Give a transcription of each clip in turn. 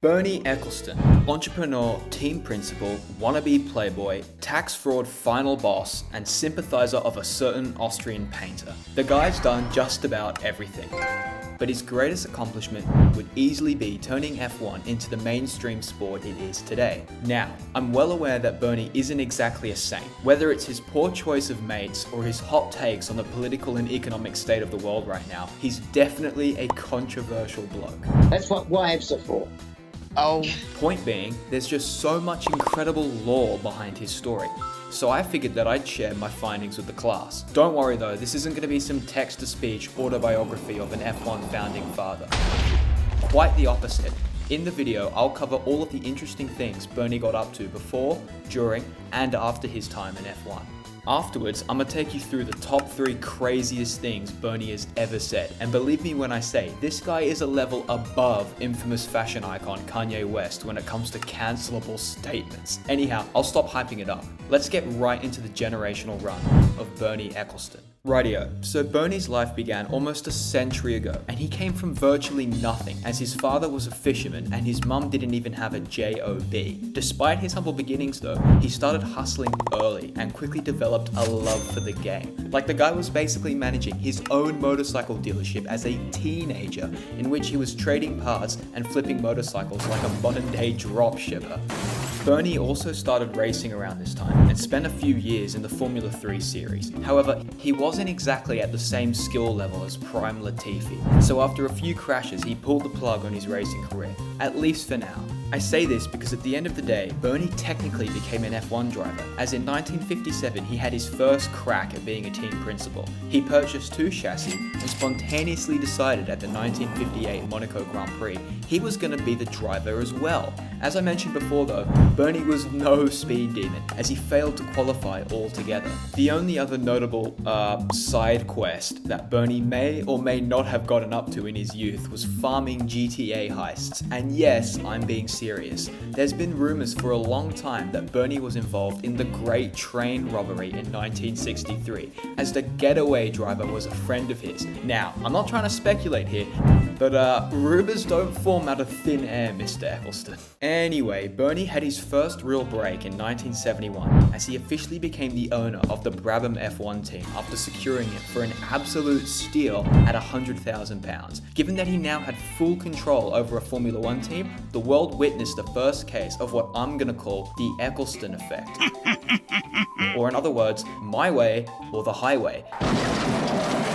Bernie Ecclestone, entrepreneur, team principal, wannabe playboy, tax fraud final boss, and sympathizer of a certain Austrian painter. The guy's done just about everything. But his greatest accomplishment would easily be turning F1 into the mainstream sport it is today. Now, I'm well aware that Bernie isn't exactly a saint. Whether it's his poor choice of mates or his hot takes on the political and economic state of the world right now, he's definitely a controversial bloke. That's what wives are for. Oh. Point being, there's just so much incredible lore behind his story. So I figured that I'd share my findings with the class. Don't worry though, this isn't going to be some text-to-speech autobiography of an F1 founding father. Quite the opposite. In the video, I'll cover all of the interesting things Bernie got up to before, during, and after his time in F1. Afterwards, I'm gonna take you through the top 3 craziest things Bernie has ever said. And believe me when I say, this guy is a level above infamous fashion icon Kanye West when it comes to cancelable statements. Anyhow, I'll stop hyping it up. Let's get right into the generational run of Bernie Ecclestone. Rightio, so Bernie's life began almost a century ago, and he came from virtually nothing, as his father was a fisherman and his mum didn't even have a job. Despite his humble beginnings though, he started hustling early and quickly developed a love for the game. Like the guy was basically managing his own motorcycle dealership as a teenager, in which he was trading parts and flipping motorcycles like a modern day dropshipper. Bernie also started racing around this time and spent a few years in the Formula 3 series. However, he wasn't exactly at the same skill level as Prime Latifi, so after a few crashes he pulled the plug on his racing career, at least for now. I say this because at the end of the day, Bernie technically became an F1 driver, as in 1957 he had his first crack at being a team principal. He purchased 2 chassis and spontaneously decided at the 1958 Monaco Grand Prix he was going to be the driver as well. As I mentioned before though, Bernie was no speed demon, as he failed to qualify altogether. The only other notable side quest that Bernie may or may not have gotten up to in his youth was farming GTA heists. And yes, I'm being serious. There's been rumors for a long time that Bernie was involved in the Great Train Robbery in 1963, as the getaway driver was a friend of his. Now, I'm not trying to speculate here, but rumors don't form out of thin air, Mr. Ecclestone. Anyway, Bernie had his first real break in 1971, as he officially became the owner of the Brabham F1 team after securing it for an absolute steal at £100,000. Given that he now had full control over a Formula 1 team, the world witnessed the first case of what I'm gonna call the Ecclestone effect. Or in other words, my way or the highway.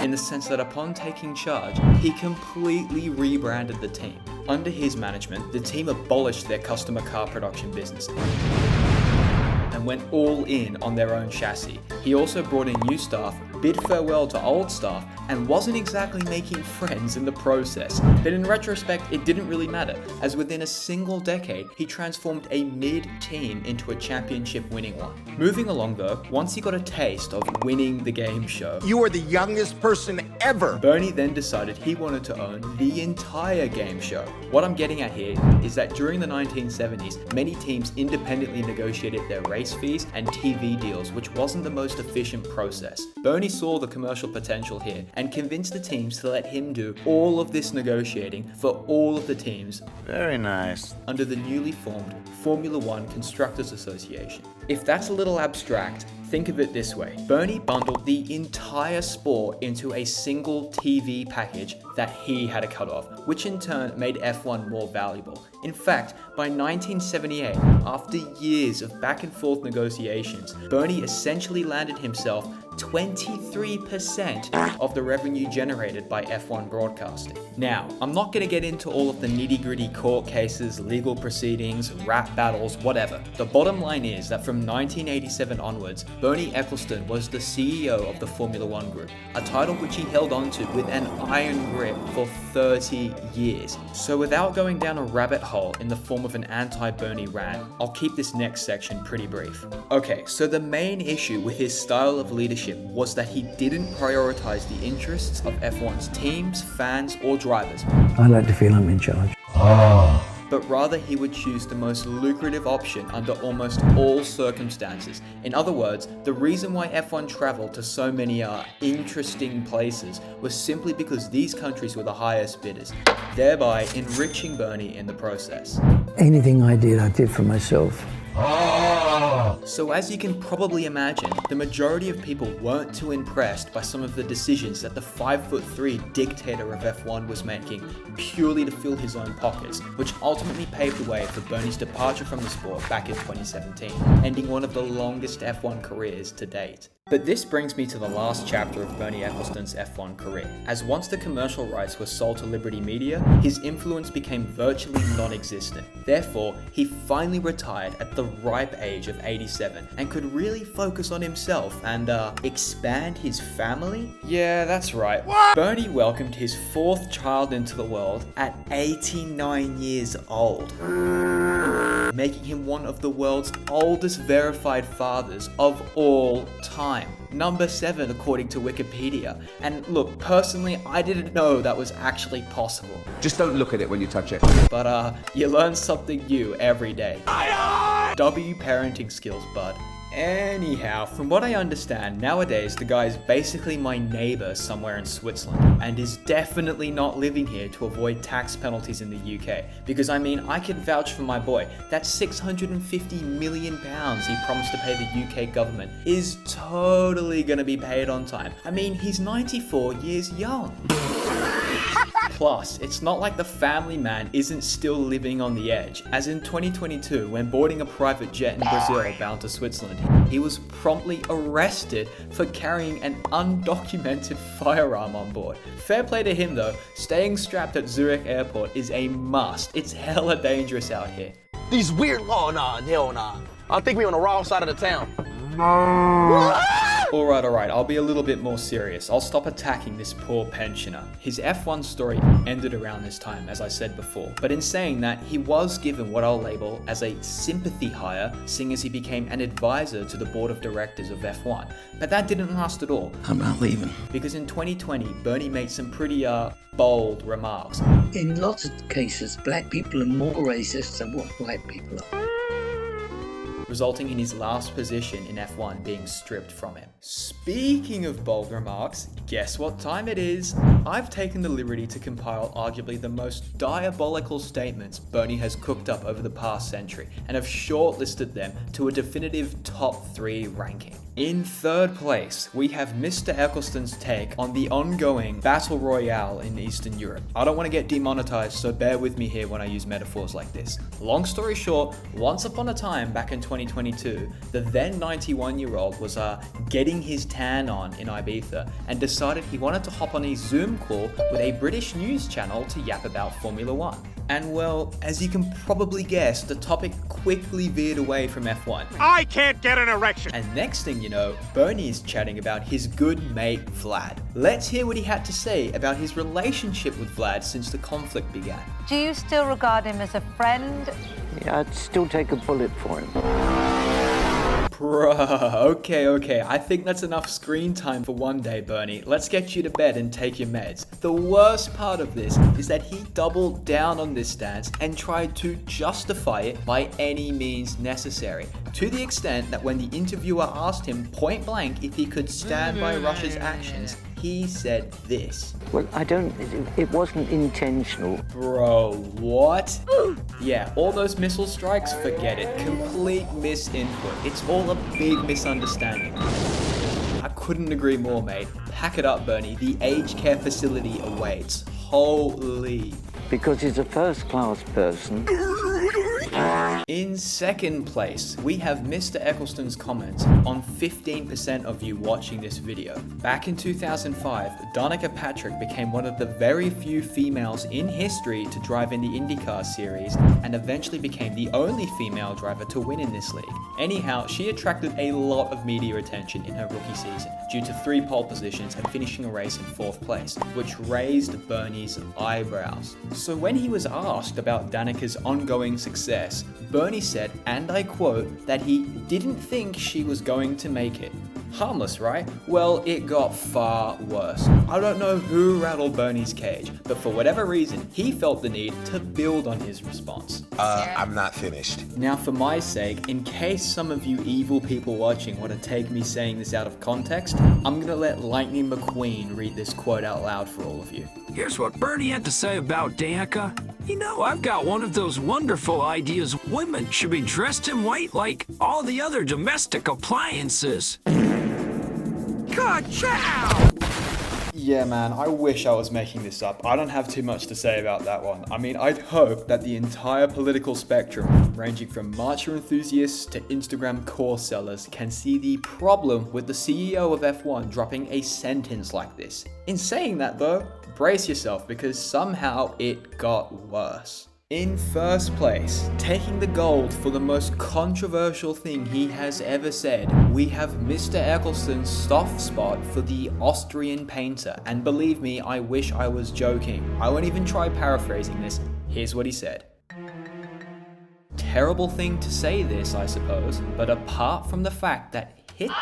In the sense that upon taking charge, he completely rebranded the team. Under his management, the team abolished their customer car production business and went all in on their own chassis. He also brought in new staff, bid farewell to old staff, and wasn't exactly making friends in the process. But in retrospect, it didn't really matter, as within a single decade, he transformed a mid-team into a championship-winning one. Moving along though, once he got a taste of winning the game show, You are the youngest person ever. Bernie then decided he wanted to own the entire game show. What I'm getting at here is that during the 1970s, many teams independently negotiated their race fees and TV deals, which wasn't the most efficient process. Bernie saw the commercial potential here and convinced the teams to let him do all of this negotiating for all of the teams. Very nice. Under the newly formed Formula 1 Constructors Association. If that's a little abstract, think of it this way. Bernie bundled the entire sport into a single TV package that he had a cut of, which in turn made F1 more valuable. In fact, by 1978, after years of back and forth negotiations, Bernie essentially landed himself 23% of the revenue generated by F1 broadcasting. Now, I'm not going to get into all of the nitty-gritty court cases, legal proceedings, rap battles, whatever. The bottom line is that from 1987 onwards, Bernie Ecclestone was the CEO of the Formula 1 group, a title which he held onto with an iron grip for 30 years. So without going down a rabbit hole in the form of an anti-Bernie rant, I'll keep this next section pretty brief. Okay, so the main issue with his style of leadership was that he didn't prioritize the interests of F1's teams, fans, or drivers. I like to feel I'm in charge. but rather he would choose the most lucrative option under almost all circumstances. In other words, the reason why F1 traveled to so many interesting places was simply because these countries were the highest bidders, thereby enriching Bernie in the process. Anything I did for myself. So as you can probably imagine, the majority of people weren't too impressed by some of the decisions that the 5'3" dictator of F1 was making purely to fill his own pockets, which ultimately paved the way for Bernie's departure from the sport back in 2017, ending one of the longest F1 careers to date. But this brings me to the last chapter of Bernie Ecclestone's F1 career, as once the commercial rights were sold to Liberty Media, his influence became virtually non-existent. Therefore, he finally retired at the ripe age of 87 and could really focus on himself and expand his family? Yeah, that's right. What? Bernie welcomed his 4th child into the world at 89 years old, making him one of the world's oldest verified fathers of all time. Number 7 according to Wikipedia. And look, personally, I didn't know that was actually possible. Just don't look at it when you touch it. But you learn something new every day. W parenting skills, bud. Anyhow, from what I understand, nowadays the guy is basically my neighbor somewhere in Switzerland and is definitely not living here to avoid tax penalties in the UK. Because I mean, I can vouch for my boy, that £650 million he promised to pay the UK government is totally gonna be paid on time. I mean, he's 94 years young. Plus, it's not like the family man isn't still living on the edge, as in 2022, when boarding a private jet in Brazil bound to Switzerland, he was promptly arrested for carrying an undocumented firearm on board. Fair play to him though, staying strapped at Zurich airport is a must. It's hella dangerous out here. These weird hell nah. I think we're on the wrong side of the town. Alright, I'll be a little bit more serious. I'll stop attacking this poor pensioner. His F1 story ended around this time, as I said before, but in saying that, he was given what I'll label as a sympathy hire, seeing as he became an advisor to the board of directors of F1. But that didn't last at all. I'm not leaving. Because in 2020, Bernie made some pretty bold remarks. In lots of cases, black people are more racist than what white people are, resulting in his last position in F1 being stripped from him. Speaking of bold remarks, guess what time it is? I've taken the liberty to compile arguably the most diabolical statements Bernie has cooked up over the past century and have shortlisted them to a definitive top 3 ranking. In 3rd place, we have Mr. Ecclestone's take on the ongoing battle royale in Eastern Europe. I don't want to get demonetized, so bear with me here when I use metaphors like this. Long story short, once upon a time back in 2022, the then 91-year-old was getting his tan on in Ibiza and decided he wanted to hop on a Zoom call with a British news channel to yap about Formula 1. And well, as you can probably guess, the topic quickly veered away from F1. I can't get an erection! And next thing you know, Bernie is chatting about his good mate Vlad. Let's hear what he had to say about his relationship with Vlad since the conflict began. Do you still regard him as a friend? Yeah, I'd still take a bullet for him. Bruh, okay, I think that's enough screen time for one day, Bernie. Let's get you to bed and take your meds. The worst part of this is that he doubled down on this stance and tried to justify it by any means necessary, to the extent that when the interviewer asked him point blank if he could stand by Russia's actions, he said this. Well, it wasn't intentional. Bro, what? Yeah, all those missile strikes, forget it. Complete misinput. It's all a big misunderstanding. I couldn't agree more, mate. Pack it up, Bernie. The aged care facility awaits. Holy. Because he's a first-class person. In 2nd place, we have Mr. Ecclestone's comments on 15% of you watching this video. Back in 2005, Danica Patrick became one of the very few females in history to drive in the IndyCar series and eventually became the only female driver to win in this league. Anyhow, she attracted a lot of media attention in her rookie season due to 3 pole positions and finishing a race in 4th place, which raised Bernie's eyebrows. So when he was asked about Danica's ongoing success, Bernie said, and I quote, that he didn't think she was going to make it. Harmless, right? Well, it got far worse. I don't know who rattled Bernie's cage, but for whatever reason, he felt the need to build on his response. I'm not finished. Now, for my sake, in case some of you evil people watching want to take me saying this out of context, I'm gonna let Lightning McQueen read this quote out loud for all of you. Here's what Bernie had to say about Danica. You know, I've got one of those wonderful ideas. Women should be dressed in white like all the other domestic appliances. Ka-chow! Yeah, man, I wish I was making this up. I don't have too much to say about that one. I mean, I'd hope that the entire political spectrum, ranging from marcher enthusiasts to Instagram core sellers, can see the problem with the CEO of F1 dropping a sentence like this. In saying that though, brace yourself because somehow it got worse. In first place, taking the gold for the most controversial thing he has ever said, we have Mr. Ecclestone's soft spot for the Austrian painter. And believe me, I wish I was joking. I won't even try paraphrasing this. Here's what he said. Terrible thing to say this, I suppose, but apart from the fact that Hitler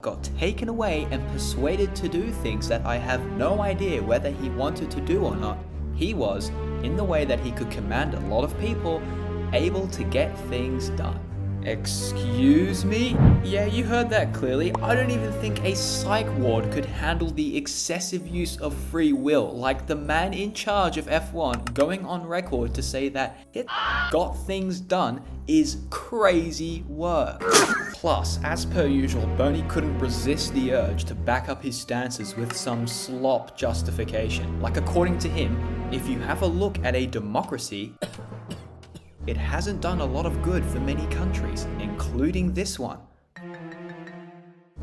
got taken away and persuaded to do things that I have no idea whether he wanted to do or not, he was, in the way that he could command a lot of people, able to get things done. Excuse me? Yeah, you heard that clearly. I don't even think a psych ward could handle the excessive use of free will, like the man in charge of F1 going on record to say that Hitler got things done is crazy work. Plus, as per usual, Bernie couldn't resist the urge to back up his stances with some slop justification. Like, according to him, if you have a look at a democracy, it hasn't done a lot of good for many countries, including this one.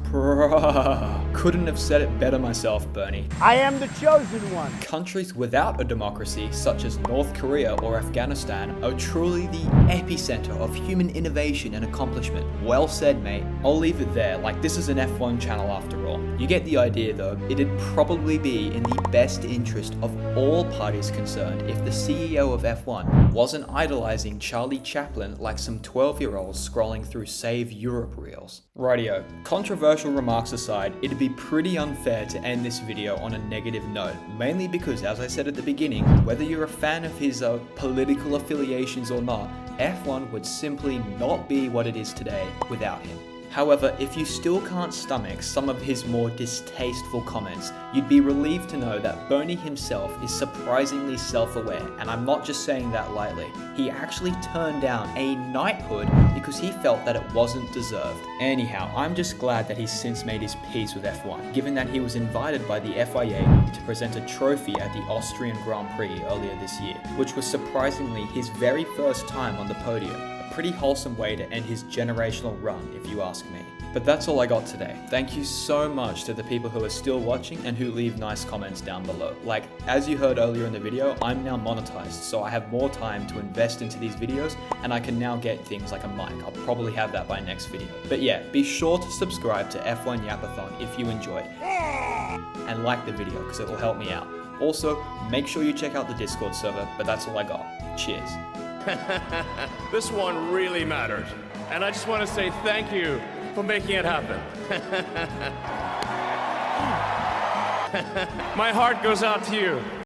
Bruh. Couldn't have said it better myself, Bernie. I am the chosen one. Countries without a democracy, such as North Korea or Afghanistan, are truly the epicenter of human innovation and accomplishment. Well said, mate. I'll leave it there, like this is an F1 channel after all. You get the idea though. It'd probably be in the best interest of all parties concerned if the CEO of F1 wasn't idolizing Charlie Chaplin like some 12-year-olds scrolling through Save Europe reels. Rightio, controversial remarks aside, it'd be pretty unfair to end this video on a negative note, mainly because, as I said at the beginning, whether you're a fan of his political affiliations or not, F1 would simply not be what it is today without him. However, if you still can't stomach some of his more distasteful comments, you'd be relieved to know that Bernie himself is surprisingly self-aware, and I'm not just saying that lightly. He actually turned down a knighthood because he felt that it wasn't deserved. Anyhow, I'm just glad that he's since made his peace with F1, given that he was invited by the FIA to present a trophy at the Austrian Grand Prix earlier this year, which was surprisingly his very first time on the podium. Pretty wholesome way to end his generational run, if you ask me. But that's all I got today. Thank you so much to the people who are still watching and who leave nice comments down below. Like, as you heard earlier in the video, I'm now monetized, so I have more time to invest into these videos, and I can now get things like a mic. I'll probably have that by next video. But yeah, be sure to subscribe to F1 Yapathon if you enjoyed, and like the video, because it will help me out. Also, make sure you check out the Discord server, but that's all I got. Cheers. This one really mattered. And I just want to say thank you for making it happen. My heart goes out to you.